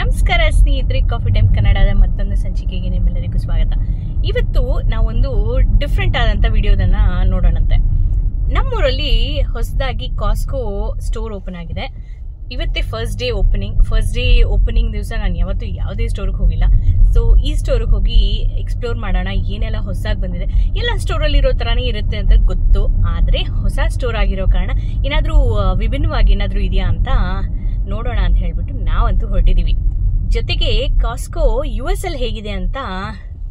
ನಮಸ್ಕಾರ ಸ್ನೇಹಿತರೆ, coffee time ಕನ್ನಡದ ಮತ್ತೊಂದು ಸಂಚಿಕೆಗೆ ನಿಮ್ಮೆಲ್ಲರಿಗೂ ಸ್ವಾಗತ. ಇವತ್ತು ನಾವೊಂದು ಡಿಫ್ರೆಂಟ್ ಆದಂಥ ವಿಡಿಯೋದನ್ನ ನೋಡೋಣಂತೆ. ನಮ್ಮೂರಲ್ಲಿ ಹೊಸದಾಗಿ ಕಾಸ್ಕೋ ಸ್ಟೋರ್ ಓಪನ್ ಆಗಿದೆ. ಇವತ್ತೇ ಫಸ್ಟ್ ಡೇ ಓಪನಿಂಗ್ ದಿವಸ ನಾನು ಯಾವತ್ತೂ ಯಾವುದೇ ಸ್ಟೋರ್ಗೆ ಹೋಗಿಲ್ಲ. ಸೊ ಈ ಸ್ಟೋರ್ಗೆ ಹೋಗಿ ಎಕ್ಸ್ಪ್ಲೋರ್ ಮಾಡೋಣ, ಏನೆಲ್ಲ ಹೊಸದಾಗಿ ಬಂದಿದೆ. ಎಲ್ಲ ಸ್ಟೋರಲ್ಲಿ ಇರೋ ಥರನೇ ಇರುತ್ತೆ ಅಂತ ಗೊತ್ತು, ಆದರೆ ಹೊಸ ಸ್ಟೋರ್ ಆಗಿರೋ ಕಾರಣ ಏನಾದರೂ ವಿಭಿನ್ನವಾಗಿ ಏನಾದರೂ ಇದೆಯಾ ಅಂತ ನೋಡೋಣ ಅಂತ ಹೇಳ್ಬಿಟ್ಟು ನಾವಂತೂ ಹೊರಟಿದ್ದೀವಿ. ಜೊತೆಗೆ ಕಾಸ್ಕೋ US ಅಲ್ಲಿ ಹೇಗಿದೆ ಅಂತ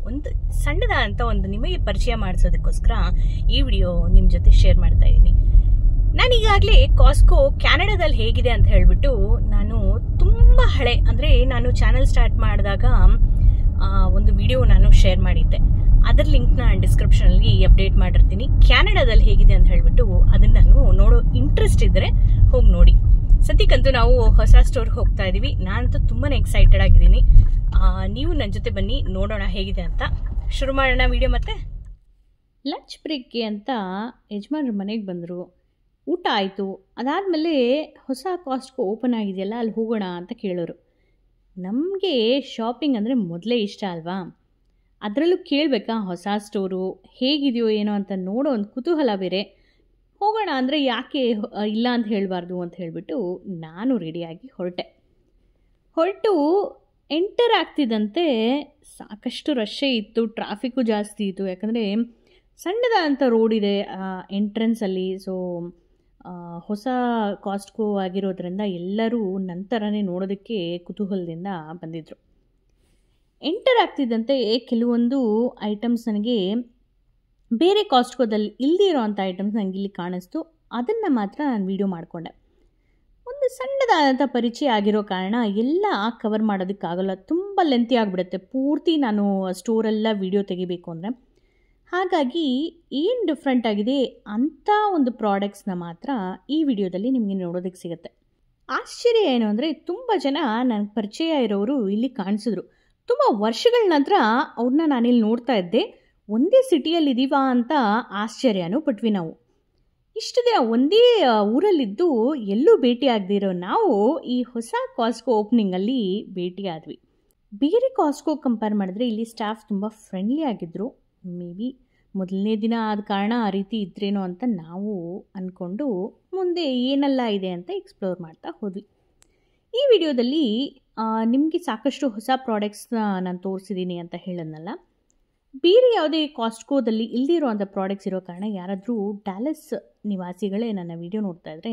ಒಂದು ಸಣ್ಣದಾದಂಥ ಒಂದು ನಿಮಗೆ ಪರಿಚಯ ಮಾಡಿಸೋದಕ್ಕೋಸ್ಕರ ಈ ವಿಡಿಯೋ ನಿಮ್ಮ ಜೊತೆ ಶೇರ್ ಮಾಡ್ತಾ ಇದ್ದೀನಿ. ನಾನೀಗಾಗಲೇ ಕಾಸ್ಕೋ ಕ್ಯಾನಡಾದಲ್ಲಿ ಹೇಗಿದೆ ಅಂತ ಹೇಳ್ಬಿಟ್ಟು ನಾನು ತುಂಬ ಹಳೆ, ಅಂದರೆ ನಾನು ಚಾನಲ್ ಸ್ಟಾರ್ಟ್ ಮಾಡಿದಾಗ ಒಂದು ವಿಡಿಯೋ ನಾನು ಶೇರ್ ಮಾಡಿದ್ದೆ. ಅದರ ಲಿಂಕ್ನ ಡಿಸ್ಕ್ರಿಪ್ಷನಲ್ಲಿ ಅಪ್ಡೇಟ್ ಮಾಡಿರ್ತೀನಿ. ಕ್ಯಾನಡಾದಲ್ಲಿ ಹೇಗಿದೆ ಅಂತ ಹೇಳ್ಬಿಟ್ಟು ಅದನ್ನು ನಾನು ನೋಡೋ ಇಂಟ್ರೆಸ್ಟ್ ಇದ್ದರೆ ಹೋಗಿ ನೋಡಿ. ಸದ್ಯಕ್ಕಂತೂ ನಾವು ಹೊಸ ಸ್ಟೋರ್ಗೆ ಹೋಗ್ತಾ ಇದ್ದೀವಿ. ನಾನಂತೂ ತುಂಬಾ ಎಕ್ಸೈಟೆಡ್ ಆಗಿದ್ದೀನಿ. ನೀವು ನನ್ನ ಜೊತೆ ಬನ್ನಿ, ನೋಡೋಣ ಹೇಗಿದೆ ಅಂತ. ಶುರು ಮಾಡೋಣ ವಿಡಿಯೋ. ಮತ್ತೆ ಲಂಚ್ ಬ್ರೇಕ್ಗೆ ಅಂತ ಯಜಮಾನ್ರ ಮನೆಗೆ ಬಂದರು. ಊಟ ಆಯಿತು. ಅದಾದಮೇಲೆ ಹೊಸ ಕಾಸ್ಟ್ಕೋ ಓಪನ್ ಆಗಿದೆಯಲ್ಲ, ಅಲ್ಲಿ ಹೋಗೋಣ ಅಂತ ಕೇಳೋರು. ನಮಗೆ ಶಾಪಿಂಗ್ ಅಂದರೆ ಮೊದಲೇ ಇಷ್ಟ ಅಲ್ವಾ, ಅದರಲ್ಲೂ ಕೇಳಬೇಕಾ ಹೊಸ ಸ್ಟೋರು ಹೇಗಿದೆಯೋ ಏನೋ ಅಂತ ನೋಡೋ ಒಂದು ಕುತೂಹಲ ಬೇರೆ. ಹೋಗೋಣ ಅಂದರೆ ಯಾಕೆ ಇಲ್ಲ ಅಂತ ಹೇಳಬಾರ್ದು ಅಂತ ಹೇಳಿಬಿಟ್ಟು ನಾನು ರೆಡಿಯಾಗಿ ಹೊರಟು ಎಂಟರ್ ಆಗ್ತಿದ್ದಂತೆ ಸಾಕಷ್ಟು ರಶ್ಶೇ ಇತ್ತು, ಟ್ರಾಫಿಕ್ಕು ಜಾಸ್ತಿ ಇತ್ತು. ಯಾಕಂದರೆ ಸಣ್ಣದಾದಂಥ ರೋಡ್ ಇದೆ ಎಂಟ್ರೆನ್ಸಲ್ಲಿ. ಸೊ ಹೊಸ ಕಾಸ್ಟ್ಕೋ ಆಗಿರೋದ್ರಿಂದ ಎಲ್ಲರೂ ನಂತರನೇ ನೋಡೋದಕ್ಕೆ ಕುತೂಹಲದಿಂದ ಬಂದಿದ್ದರು. ಎಂಟರ್ ಆಗ್ತಿದ್ದಂತೆ ಕೆಲವೊಂದು ಐಟಮ್ಸ್ ನನಗೆ ಬೇರೆ ಕಾಸ್ಟ್ಕೋದಲ್ಲಿ ಇಲ್ಲದಿರೋ ಅಂಥ ಐಟಮ್ಸ್ ನನಗೆ ಇಲ್ಲಿ ಕಾಣಿಸ್ತು. ಅದನ್ನು ಮಾತ್ರ ನಾನು ವಿಡಿಯೋ ಮಾಡಿಕೊಂಡೆ. ಒಂದು ಸಣ್ಣದಾದಂಥ ಪರಿಚಯ ಆಗಿರೋ ಕಾರಣ ಎಲ್ಲ ಕವರ್ ಮಾಡೋದಕ್ಕಾಗಲ್ಲ, ತುಂಬ ಲೆಂತಿ ಆಗಿಬಿಡುತ್ತೆ ಪೂರ್ತಿ ನಾನು ಸ್ಟೋರೆಲ್ಲ ವಿಡಿಯೋ ತೆಗಿಬೇಕು ಅಂದರೆ. ಹಾಗಾಗಿ ಏನು ಡಿಫ್ರೆಂಟ್ ಆಗಿದೆ ಅಂಥ ಒಂದು ಪ್ರಾಡಕ್ಟ್ಸ್ನ ಮಾತ್ರ ಈ ವಿಡಿಯೋದಲ್ಲಿ ನಿಮಗೆ ನೋಡೋದಕ್ಕೆ ಸಿಗುತ್ತೆ. ಆಶ್ಚರ್ಯ ಏನು ಅಂದರೆ, ತುಂಬ ಜನ ನನಗೆ ಪರಿಚಯ ಇರೋರು ಇಲ್ಲಿ ಕಾಣಿಸಿದ್ರು. ತುಂಬ ವರ್ಷಗಳ ನಂತರ ಅವ್ರನ್ನ ನಾನಿಲ್ಲಿ ನೋಡ್ತಾ ಇದ್ದೆ. ಒಂದೇ ಸಿಟಿಯಲ್ಲಿದ್ದೀವಾ ಅಂತ ಆಶ್ಚರ್ಯನೂ ಪಟ್ವಿ. ನಾವು ಇಷ್ಟು ದಿನ ಒಂದೇ ಊರಲ್ಲಿದ್ದು ಎಲ್ಲೂ ಭೇಟಿ ಆಗದಿರೋ ನಾವು ಈ ಹೊಸ ಕಾಸ್ಟ್ಕೋ ಓಪನಿಂಗಲ್ಲಿ ಭೇಟಿ ಆದ್ವಿ. ಬೇರೆ ಕಾಸ್ಟ್ಕೋ ಕಂಪೇರ್ ಮಾಡಿದ್ರೆ ಇಲ್ಲಿ ಸ್ಟಾಫ್ ತುಂಬ ಫ್ರೆಂಡ್ಲಿ ಆಗಿದ್ದರು. ಮೇ ಬಿ ಮೊದಲನೇ ದಿನ ಆದ ಕಾರಣ ಆ ರೀತಿ ಇದ್ರೇನೋ ಅಂತ ನಾವು ಅಂದ್ಕೊಂಡು ಮುಂದೆ ಏನೆಲ್ಲ ಇದೆ ಅಂತ ಎಕ್ಸ್ಪ್ಲೋರ್ ಮಾಡ್ತಾ ಹೋದ್ವಿ. ಈ ವಿಡಿಯೋದಲ್ಲಿ ನಿಮಗೆ ಸಾಕಷ್ಟು ಹೊಸ ಪ್ರಾಡಕ್ಟ್ಸ್ನ ನಾನು ತೋರಿಸಿದ್ದೀನಿ ಅಂತ ಹೇಳಿದ್ನಲ್ಲ. ಬೇರೆ ಯಾವುದೇ ಕಾಸ್ಟ್ಕೋದಲ್ಲಿ ಇಲ್ಲದಿರೋ ಅಂಥ ಪ್ರಾಡಕ್ಟ್ಸ್ ಇರೋ ಕಾರಣ ಯಾರಾದರೂ ಡ್ಯಾಲಸ್ ನಿವಾಸಿಗಳೇ ನನ್ನ ವಿಡಿಯೋ ನೋಡ್ತಾ ಇದ್ದರೆ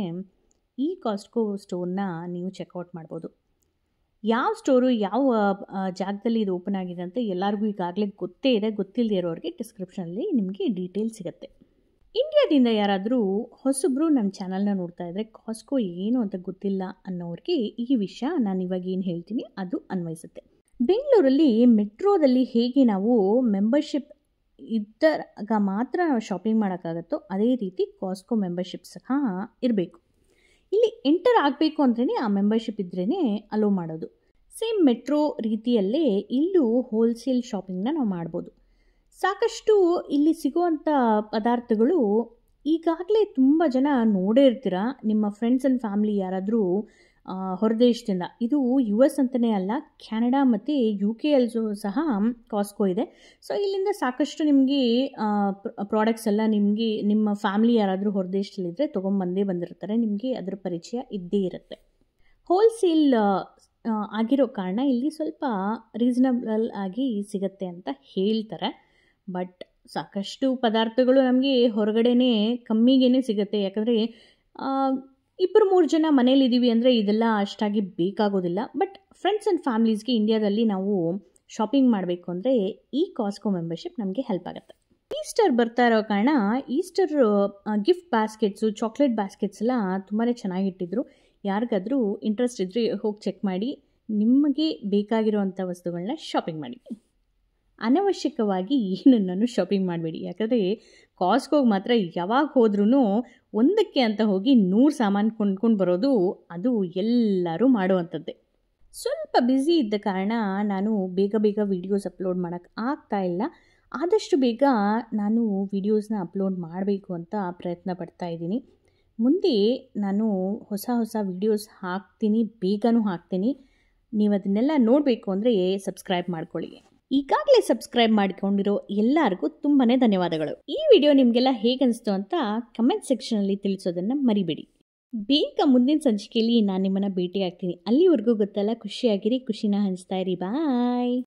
ಈ ಕಾಸ್ಟ್ಕೋ ಸ್ಟೋರ್ನ ನೀವು ಚೆಕ್ಔಟ್ ಮಾಡ್ಬೋದು. ಯಾವ ಸ್ಟೋರು ಯಾವ ಜಾಗದಲ್ಲಿ ಇದು ಓಪನ್ ಆಗಿದೆ ಅಂತ ಎಲ್ಲರಿಗೂ ಈಗಾಗಲೇ ಗೊತ್ತೇ ಇದೆ. ಗೊತ್ತಿಲ್ಲದೆ ಇರೋರಿಗೆ ಡಿಸ್ಕ್ರಿಪ್ಷನಲ್ಲಿ ನಿಮಗೆ ಡೀಟೇಲ್ ಸಿಗುತ್ತೆ. ಇಂಡಿಯಾದಿಂದ ಯಾರಾದರೂ ಹೊಸಬ್ರು ನಮ್ಮ ಚಾನಲ್ನ ನೋಡ್ತಾ ಇದ್ದರೆ ಕಾಸ್ಟ್ಕೋ ಏನು ಅಂತ ಗೊತ್ತಿಲ್ಲ ಅನ್ನೋರಿಗೆ ಈ ವಿಷಯ ನಾನು ಇವಾಗ ಏನು ಹೇಳ್ತೀನಿ ಅದು ಅನ್ವಯಿಸುತ್ತೆ. ಬೆಂಗಳೂರಲ್ಲಿ ಮೆಟ್ರೋದಲ್ಲಿ ಹೇಗೆ ನಾವು ಮೆಂಬರ್ಶಿಪ್ ಇದ್ದಾಗ ಮಾತ್ರ ನಾವು ಶಾಪಿಂಗ್ ಮಾಡೋಕ್ಕಾಗತ್ತೋ ಅದೇ ರೀತಿ ಕಾಸ್ಟ್ಕೋ ಮೆಂಬರ್ಶಿಪ್ ಸಹ ಇರಬೇಕು. ಇಲ್ಲಿ ಎಂಟರ್ ಆಗಬೇಕು ಅಂದ್ರೇ ಆ ಮೆಂಬರ್ಶಿಪ್ ಇದ್ರೇ ಅಲೋ ಮಾಡೋದು. ಸೇಮ್ ಮೆಟ್ರೋ ರೀತಿಯಲ್ಲೇ ಇಲ್ಲೂ ಹೋಲ್ಸೇಲ್ ಶಾಪಿಂಗ್ನ ನಾವು ಮಾಡ್ಬೋದು. ಸಾಕಷ್ಟು ಇಲ್ಲಿ ಸಿಗುವಂಥ ಪದಾರ್ಥಗಳು ಈಗಾಗಲೇ ತುಂಬ ಜನ ನೋಡೇ ಇರ್ತೀರ. ನಿಮ್ಮ ಫ್ರೆಂಡ್ಸ್ ಆ್ಯಂಡ್ ಫ್ಯಾಮ್ಲಿ ಯಾರಾದರೂ ಹೊರದೇಶದಿಂದ, ಇದು US ಅಂತಲೇ ಅಲ್ಲ, ಕ್ಯಾನಡಾ ಮತ್ತು UK ಅಲ್ಲೂ ಸಹ ಕಾಸ್ಟ್ಕೋ ಇದೆ. ಸೊ ಇಲ್ಲಿಂದ ಸಾಕಷ್ಟು ನಿಮಗೆ ಪ್ರಾಡಕ್ಟ್ಸ್ ಎಲ್ಲ ನಿಮಗೆ ನಿಮ್ಮ ಫ್ಯಾಮ್ಲಿ ಯಾರಾದರೂ ಹೊರದೇಶದಲ್ಲಿದ್ದರೆ ಬಂದಿರ್ತಾರೆ. ನಿಮಗೆ ಅದರ ಪರಿಚಯ ಇದ್ದೇ ಇರುತ್ತೆ. ಹೋಲ್ಸೇಲ್ ಆಗಿರೋ ಕಾರಣ ಇಲ್ಲಿ ಸ್ವಲ್ಪ ರೀಸನಬಲ್ ಆಗಿ ಸಿಗುತ್ತೆ ಅಂತ ಹೇಳ್ತಾರೆ. ಬಟ್ ಸಾಕಷ್ಟು ಪದಾರ್ಥಗಳು ನಮಗೆ ಹೊರಗಡೆನೇ ಕಮ್ಮಿಗೇ ಸಿಗುತ್ತೆ. ಯಾಕಂದರೆ 2-3 ಜನ ಮನೇಲಿದ್ದೀವಿ ಅಂದರೆ ಇದೆಲ್ಲ ಅಷ್ಟಾಗಿ ಬೇಕಾಗೋದಿಲ್ಲ. ಬಟ್ ಫ್ರೆಂಡ್ಸ್ ಆ್ಯಂಡ್ ಫ್ಯಾಮ್ಲೀಸ್ಗೆ ಇಂಡಿಯಾದಲ್ಲಿ ನಾವು ಶಾಪಿಂಗ್ ಮಾಡಬೇಕು ಅಂದರೆ ಈ ಕಾಸ್ಟ್ಕೋ ಮೆಂಬರ್ಶಿಪ್ ನಮಗೆ ಹೆಲ್ಪ್ ಆಗುತ್ತೆ. ಈಸ್ಟರ್ ಬರ್ತಾ ಇರೋ ಕಾರಣ ಈಸ್ಟರ್ ಗಿಫ್ಟ್ ಬಾಸ್ಕೆಟ್ಸು, ಚಾಕ್ಲೇಟ್ ಬಾಸ್ಕೆಟ್ಸ್ ಎಲ್ಲ ತುಂಬಾ ಚೆನ್ನಾಗಿಟ್ಟಿದ್ರು. ಯಾರಿಗಾದರೂ ಇಂಟ್ರೆಸ್ಟ್ ಇದ್ದರೆ ಹೋಗಿ ಚೆಕ್ ಮಾಡಿ, ನಿಮಗೆ ಬೇಕಾಗಿರೋವಂಥ ವಸ್ತುಗಳನ್ನ ಶಾಪಿಂಗ್ ಮಾಡಿ. ಅನವಶ್ಯಕವಾಗಿ ಏನನ್ನು ಶಾಪಿಂಗ್ ಮಾಡಬೇಡಿ. ಯಾಕಂದರೆ ಕಾಸ್ಟ್ಕೋಗೆ ಮಾತ್ರ ಯಾವಾಗ ಹೋದ್ರೂ ಒಂದಕ್ಕೆ ಅಂತ ಹೋಗಿ 100 ಸಾಮಾನು ಕೊಂಡ್ಕೊಂಡು ಬರೋದು ಅದು ಎಲ್ಲರೂ ಮಾಡುವಂಥದ್ದೇ. ಸ್ವಲ್ಪ ಬ್ಯುಸಿ ಇದ್ದ ಕಾರಣ ನಾನು ಬೇಗ ವೀಡಿಯೋಸ್ ಅಪ್ಲೋಡ್ ಮಾಡೋಕ್ಕೆ ಆಗ್ತಾ ಇಲ್ಲ. ಆದಷ್ಟು ಬೇಗ ನಾನು ವೀಡಿಯೋಸ್ನ ಅಪ್ಲೋಡ್ ಮಾಡಬೇಕು ಅಂತ ಪ್ರಯತ್ನ ಪಡ್ತಾ ಇದ್ದೀನಿ. ಮುಂದೆ ನಾನು ಹೊಸ ವೀಡಿಯೋಸ್ ಹಾಕ್ತೀನಿ, ಬೇಗನೂ ಹಾಕ್ತೀನಿ. ನೀವು ಅದನ್ನೆಲ್ಲ ನೋಡಬೇಕು ಅಂದರೆ ಸಬ್ಸ್ಕ್ರೈಬ್ ಮಾಡ್ಕೊಳ್ಳಿ. ಈಗಾಗಲೇ ಸಬ್ಸ್ಕ್ರೈಬ್ ಮಾಡಿಕೊಂಡಿರೋ ಎಲ್ಲರಿಗೂ ತುಂಬಾ ಧನ್ಯವಾದಗಳು. ಈ ವಿಡಿಯೋ ನಿಮಗೆಲ್ಲ ಹೇಗನ್ನಿಸ್ತು ಅಂತ ಕಮೆಂಟ್ ಸೆಕ್ಷನಲ್ಲಿ ತಿಳಿಸೋದನ್ನು ಮರಿಬೇಡಿ. ಬೇಗ ಮುಂದಿನ ಸಂಚಿಕೆಯಲ್ಲಿ ನಾನು ನಿಮ್ಮನ್ನು ಭೇಟಿ ಆಗ್ತೀನಿ. ಅಲ್ಲಿವರೆಗೂ ಗೊತ್ತಲ್ಲ, ಖುಷಿಯಾಗಿರಿ, ಖುಷಿನ ಹಂಚ್ತಾ ಇರಿ. ಬಾಯ್.